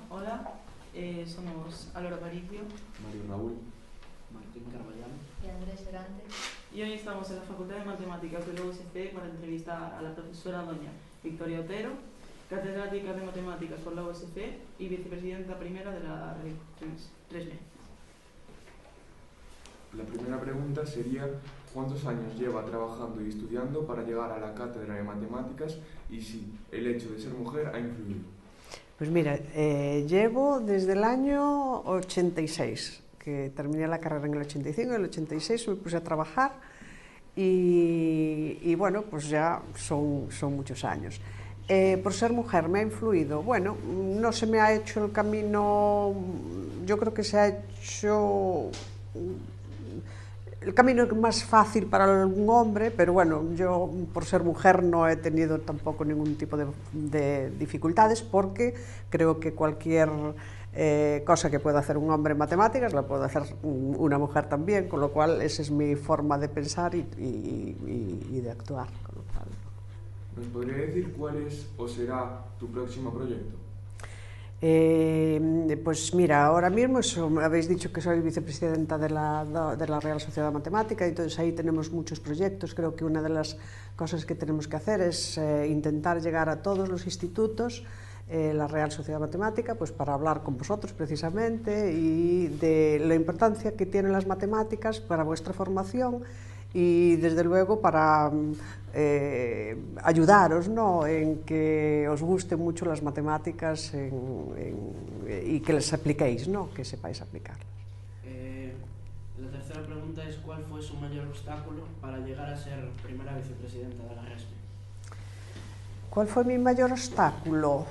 Hola, somos Álvaro Aparicio, Mario Raúl, Martín Carballán y Andrés Herante. y hoy estamos en la Facultad de Matemáticas de la USC para entrevistar a la profesora doña Victoria Otero, catedrática de Matemáticas por la USC y vicepresidenta primera de la Red 3M. La primera pregunta sería: ¿cuántos años lleva trabajando y estudiando para llegar a la cátedra de matemáticas y si el hecho de ser mujer ha influido? Pues mira, llevo desde el año 86, que terminé la carrera en el 85, en el 86 me puse a trabajar y bueno, pues ya son muchos años. Por ser mujer me ha influido, bueno, no se me ha hecho el camino, yo creo que se ha hecho el camino más fácil para algún hombre, pero bueno, yo por ser mujer no he tenido tampoco ningún tipo de dificultades, porque creo que cualquier cosa que pueda hacer un hombre en matemáticas la puede hacer una mujer también, con lo cual esa es mi forma de pensar y de actuar. Con lo cual. ¿Nos podría decir cuál es o será tu próximo proyecto? Pues mira, ahora mismo habéis dicho que soy vicepresidenta de la Real Sociedad Matemática, y entonces ahí tenemos muchos proyectos. Creo que una de las cosas que tenemos que hacer es intentar llegar a todos los institutos, la Real Sociedad Matemática, pues para hablar con vosotros precisamente y de la importancia que tienen las matemáticas para vuestra formación y desde luego para ayudaros, ¿no?, en que os gusten mucho las matemáticas y que las apliquéis, ¿no?, que sepáis aplicarlas. La tercera pregunta es: ¿cuál fue su mayor obstáculo para llegar a ser primera vicepresidenta de la RESME? ¿Cuál fue mi mayor obstáculo?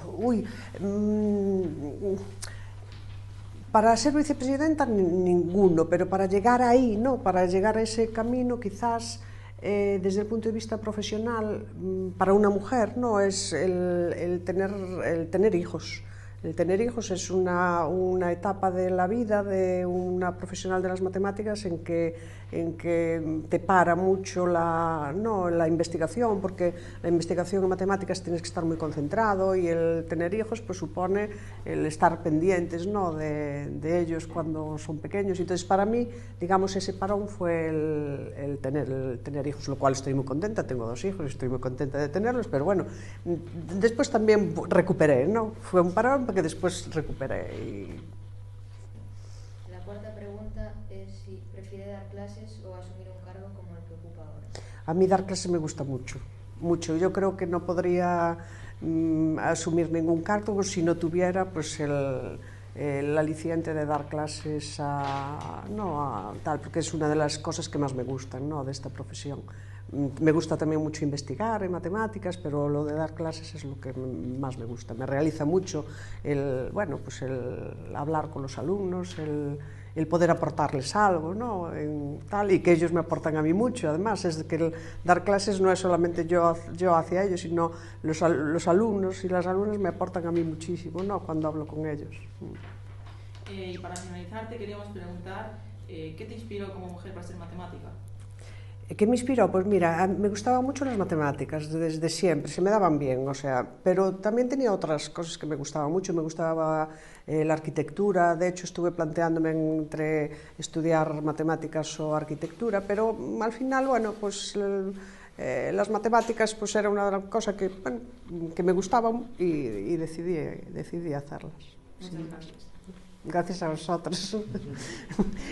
Para ser vicepresidenta ninguno, pero para llegar ahí, ¿no?, para llegar a ese camino, quizás desde el punto de vista profesional, para una mujer, ¿no?, es el tener hijos. El tener hijos es una etapa de la vida de una profesional de las matemáticas en que te para mucho la investigación, porque la investigación en matemáticas tienes que estar muy concentrado, y el tener hijos pues supone el estar pendientes, ¿no?, de ellos cuando son pequeños. Entonces, para mí, digamos, ese parón fue el tener hijos, lo cual estoy muy contenta. Tengo 2 hijos y estoy muy contenta de tenerlos, pero bueno, después también recuperé, ¿no? Fue un parón que después recuperé. La cuarta pregunta es si prefiere dar clases o asumir un cargo como el que ocupa ahora. A mí dar clases me gusta mucho, mucho. Yo creo que no podría asumir ningún cargo si no tuviera pues el aliciente de dar clases porque es una de las cosas que más me gustan, ¿no?, de esta profesión. Me gusta también mucho investigar en matemáticas, pero lo de dar clases es lo que más me gusta. Me realiza mucho el hablar con los alumnos, el poder aportarles algo, ¿no?, y que ellos me aportan a mí mucho. Además, es que el dar clases no es solamente yo hacia ellos, sino los alumnos y las alumnas me aportan a mí muchísimo, ¿no?, cuando hablo con ellos. Y para finalizar, te queríamos preguntar, ¿qué te inspiró como mujer para ser matemática? ¿Qué me inspiró? Pues mira, me gustaban mucho las matemáticas desde siempre, se me daban bien, pero también tenía otras cosas que me gustaban mucho. Me gustaba la arquitectura. De hecho, estuve planteándome entre estudiar matemáticas o arquitectura, pero al final, bueno, pues las matemáticas pues era una de las cosas que me gustaban y decidí hacerlas. Muchas gracias. Gracias a vosotros.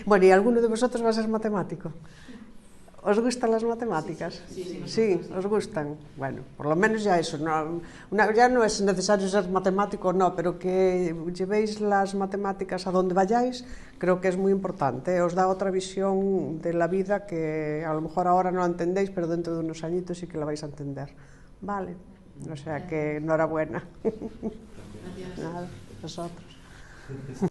Bueno, ¿y alguno de vosotros va a ser matemático? ¿Os gustan las matemáticas? Sí, os gustan. Bueno, por lo menos ya eso. Ya no es necesario ser matemático, no, pero que llevéis las matemáticas a donde vayáis, creo que es muy importante. Os da otra visión de la vida que a lo mejor ahora no la entendéis, pero dentro de unos añitos sí que la vais a entender. Vale, o sea que enhorabuena. Gracias. Nada, vosotros.